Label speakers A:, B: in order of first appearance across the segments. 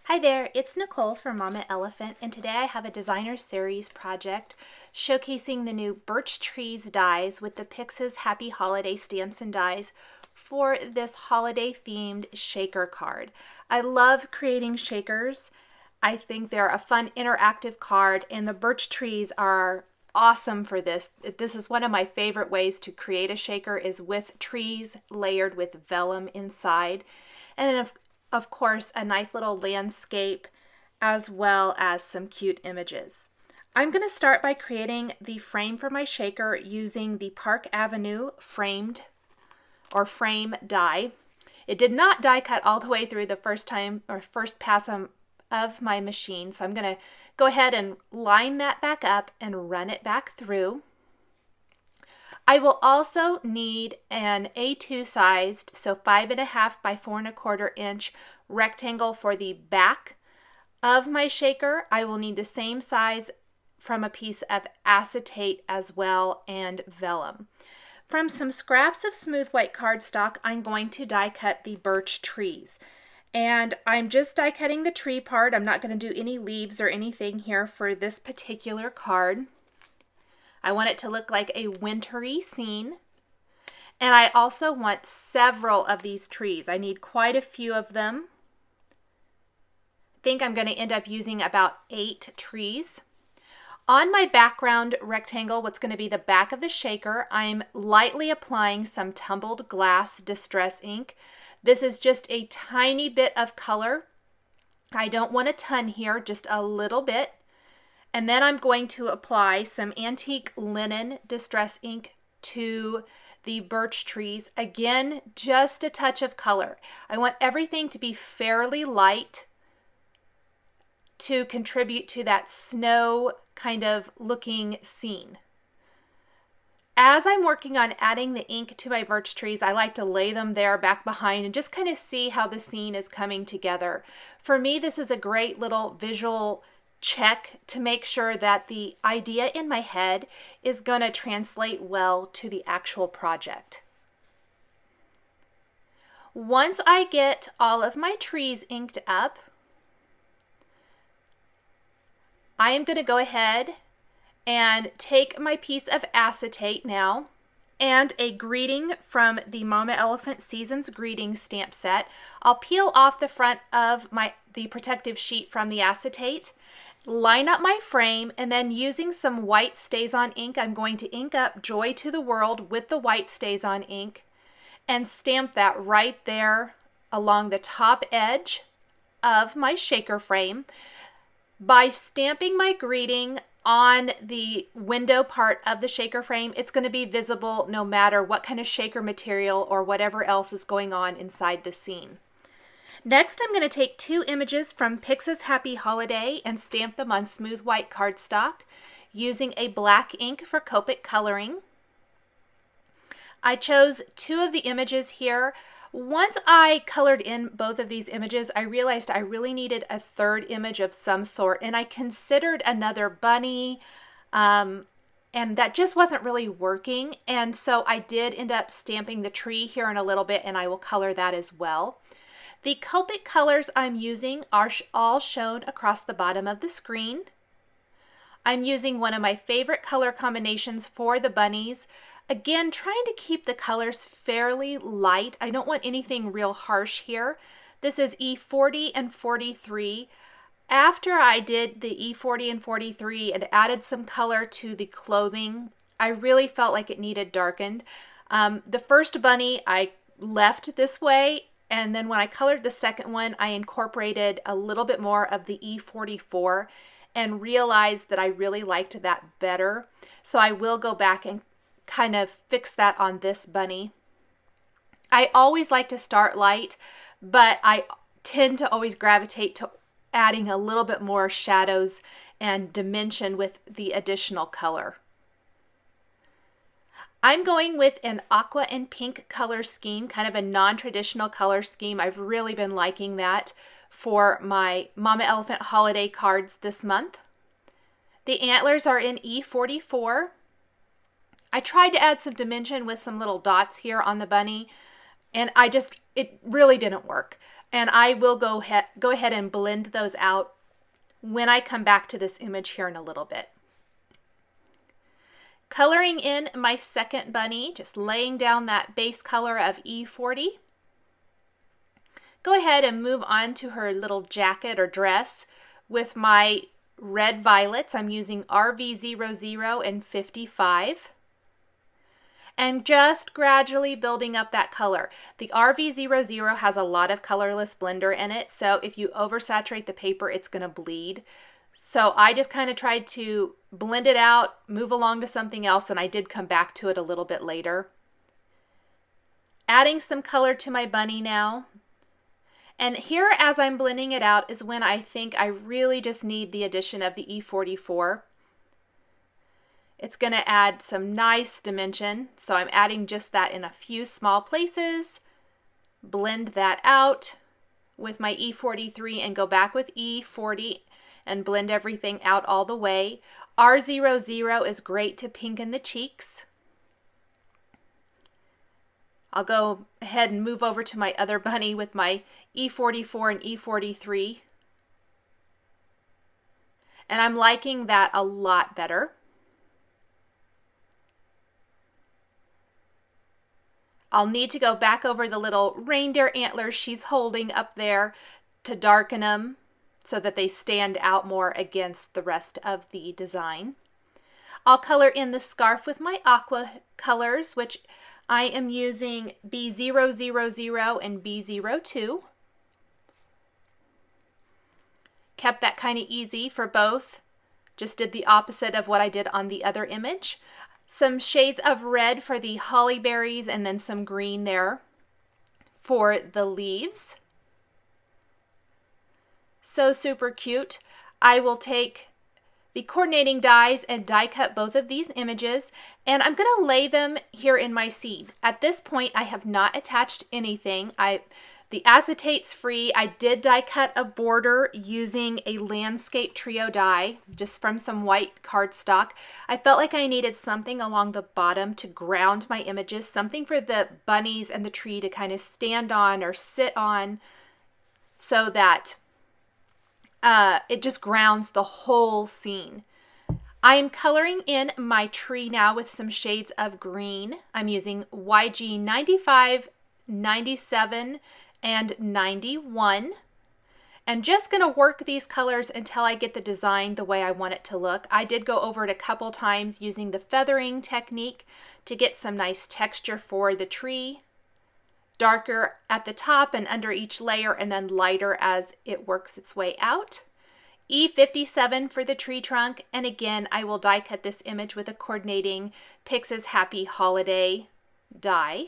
A: Hi there, it's Nicole from Mama Elephant, and today I have a designer series project showcasing the new Birch Trees dies with the Pix's Happy Holiday stamps and dies for this holiday themed shaker card. I love creating shakers. I think they're a fun interactive card, and the Birch Trees are awesome for this. This is one of my favorite ways to create a shaker, is with trees layered with vellum inside. And then of course, a nice little landscape as well as some cute images. I'm going to start by creating the frame for my shaker using the Park Avenue framed or frame die. It did not die cut all the way through the first pass of my machine, so I'm going to go ahead and line that back up and run it back through. I will also need an A2 sized, so 5.5 by 4.25 inch rectangle for the back of my shaker. I will need the same size from a piece of acetate as well and vellum. From some scraps of smooth white cardstock, I'm going to die cut the birch trees. And I'm just die cutting the tree part. I'm not going to do any leaves or anything here for this particular card. I want it to look like a wintry scene. And I also want several of these trees. I need quite a few of them. I think I'm going to end up using about 8 trees. On my background rectangle, what's going to be the back of the shaker, I'm lightly applying some tumbled glass distress ink. This is just a tiny bit of color. I don't want a ton here, just a little bit. And then I'm going to apply some antique linen distress ink to the birch trees. Again, just a touch of color. I want everything to be fairly light to contribute to that snow kind of looking scene. As I'm working on adding the ink to my birch trees, I like to lay them there back behind and just kind of see how the scene is coming together. For me, this is a great little visual check to make sure that the idea in my head is going to translate well to the actual project. Once I get all of my trees inked up, I am going to go ahead and take my piece of acetate now and a greeting from the Mama Elephant Seasons Greeting stamp set. I'll peel off the front of the protective sheet from the acetate, line up my frame, and then using some white StazOn ink, I'm going to ink up Joy to the World with the white StazOn ink and stamp that right there along the top edge of my shaker frame. By stamping my greeting on the window part of the shaker frame, it's going to be visible no matter what kind of shaker material or whatever else is going on inside the scene. Next, I'm going to take 2 images from Pix's Happy Holiday and stamp them on smooth white cardstock using a black ink for Copic coloring. I chose 2 of the images here. Once I colored in both of these images, I realized I really needed a 3rd image of some sort, and I considered another bunny, and that just wasn't really working. And so I did end up stamping the tree here in a little bit, and I will color that as well. The Copic colors I'm using are all shown across the bottom of the screen. I'm using one of my favorite color combinations for the bunnies. Again, trying to keep the colors fairly light. I don't want anything real harsh here. This is E40 and 43. After I did the E40 and 43 and added some color to the clothing, I really felt like it needed darkened. The first bunny I left this way, and then when I colored the second one, I incorporated a little bit more of the E44 and realized that I really liked that better. So I will go back and kind of fix that on this bunny. I always like to start light, but I tend to always gravitate to adding a little bit more shadows and dimension with the additional color. I'm going with an aqua and pink color scheme, kind of a non-traditional color scheme. I've really been liking that for my Mama Elephant holiday cards this month. The antlers are in E44. I tried to add some dimension with some little dots here on the bunny, and it really didn't work. And I will go ahead and blend those out when I come back to this image here in a little bit. Coloring in my second bunny, just laying down that base color of E40. Go ahead and move on to her little jacket or dress with my red violets. I'm using RV00 and 55. And just gradually building up that color. The RV00 has a lot of colorless blender in it, so if you oversaturate the paper, it's going to bleed. So I just kind of tried to blend it out, move along to something else, and I did come back to it a little bit later. Adding some color to my bunny now. And here, as I'm blending it out, is when I think I really just need the addition of the E44. It's going to add some nice dimension, so I'm adding just that in a few small places. Blend that out with my E43 and go back with E40 and blend everything out all the way. R00 is great to pinken the cheeks. I'll go ahead and move over to my other bunny with my E44 and E43. And I'm liking that a lot better. I'll need to go back over the little reindeer antlers she's holding up there to darken them so that they stand out more against the rest of the design. I'll color in the scarf with my aqua colors, which I am using B000 and B02. Kept that kind of easy for both. Just did the opposite of what I did on the other image. Some shades of red for the holly berries and then some green there for the leaves. So super cute. I will take the coordinating dies and die cut both of these images, and I'm going to lay them here in my seed. At this point, I have not attached anything. The acetate's free. I did die cut a border using a landscape trio die, just from some white cardstock. I felt like I needed something along the bottom to ground my images, something for the bunnies and the tree to kind of stand on or sit on so that it just grounds the whole scene. I am coloring in my tree now with some shades of green. I'm using YG 95, 97, and 91. And just going to work these colors until I get the design the way I want it to look. I did go over it a couple times using the feathering technique to get some nice texture for the tree. Darker at the top and under each layer, and then lighter as it works its way out. E57 for the tree trunk, and again I will die cut this image with a coordinating Pix's Happy Holiday die.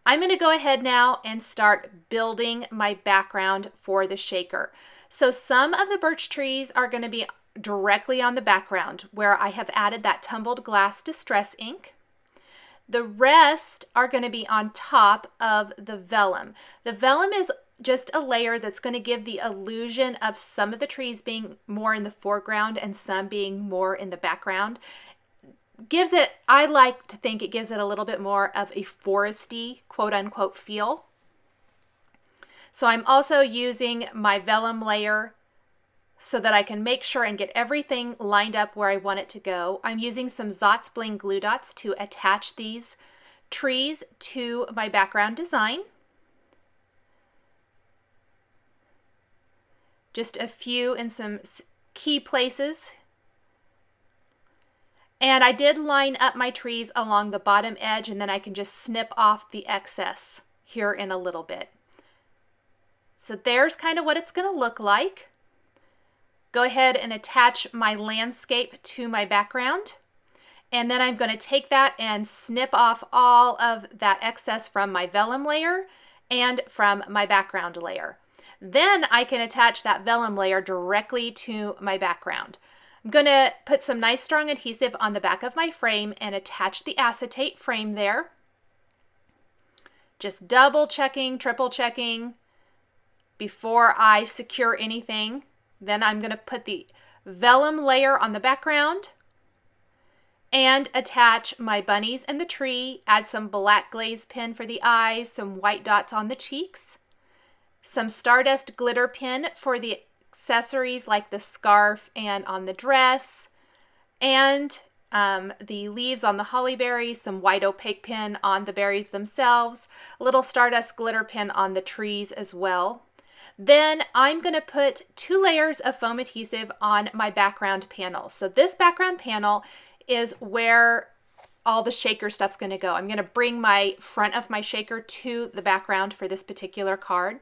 A: I'm going to go ahead now and start building my background for the shaker. So some of the birch trees are going to be directly on the background where I have added that tumbled glass distress ink. The rest are going to be on top of the vellum. The vellum is just a layer that's going to give the illusion of some of the trees being more in the foreground and some being more in the background. Gives it, I like to think it gives it a little bit more of a foresty, quote unquote, feel. So I'm also using my vellum layer so that I can make sure and get everything lined up where I want it to go. I'm using some Zotz Bling glue dots to attach these trees to my background design. Just a few in some key places. And I did line up my trees along the bottom edge, and then I can just snip off the excess here in a little bit. So there's kind of what it's going to look like. Go ahead and attach my landscape to my background. And then I'm going to take that and snip off all of that excess from my vellum layer and from my background layer. Then I can attach that vellum layer directly to my background. I'm going to put some nice strong adhesive on the back of my frame and attach the acetate frame there. Just double checking, triple checking before I secure anything. Then I'm going to put the vellum layer on the background and attach my bunnies and the tree, add some black glaze pen for the eyes, some white dots on the cheeks. some Stardust glitter pin for the accessories like the scarf and on the dress, and the leaves on the holly berries, some white opaque pin on the berries themselves, a little Stardust glitter pin on the trees as well. Then I'm going to put 2 layers of foam adhesive on my background panel. So this background panel is where all the shaker stuff's going to go. I'm going to bring my front of my shaker to the background for this particular card.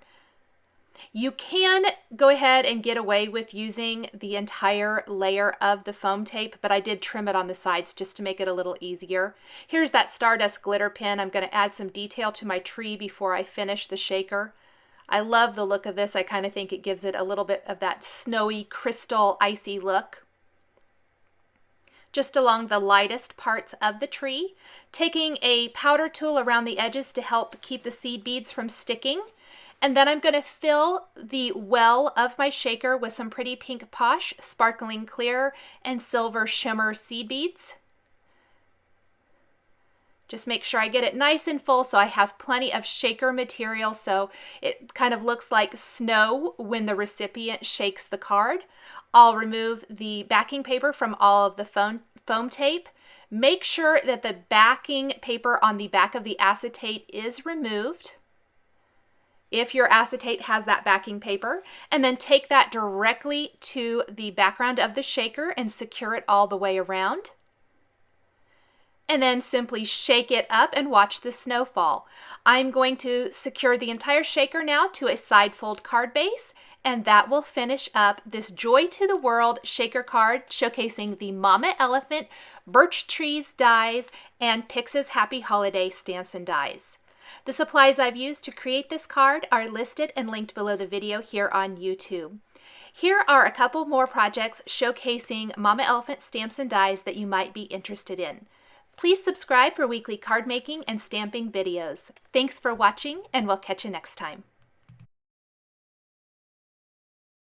A: You can go ahead and get away with using the entire layer of the foam tape, but I did trim it on the sides just to make it a little easier. Here's that Stardust glitter pin. I'm going to add some detail to my tree before I finish the shaker. I love the look of this. I kind of think it gives it a little bit of that snowy, crystal, icy look. Just along the lightest parts of the tree, taking a powder tool around the edges to help keep the seed beads from sticking. And then I'm going to fill the well of my shaker with some pretty pink posh, sparkling clear, and silver shimmer seed beads. Just make sure I get it nice and full so I have plenty of shaker material so it kind of looks like snow when the recipient shakes the card. I'll remove the backing paper from all of the foam tape. Make sure that the backing paper on the back of the acetate is removed, if your acetate has that backing paper, and then take that directly to the background of the shaker and secure it all the way around. And then simply shake it up and watch the snow fall. I'm going to secure the entire shaker now to a side fold card base, and that will finish up this Joy to the World shaker card showcasing the Mama Elephant, Birch Trees dies, and Pix's Happy Holiday stamps and dies. The supplies I've used to create this card are listed and linked below the video here on YouTube. Here are a couple more projects showcasing Mama Elephant stamps and dies that you might be interested in. Please subscribe for weekly card making and stamping videos. Thanks for watching, and we'll catch you next time.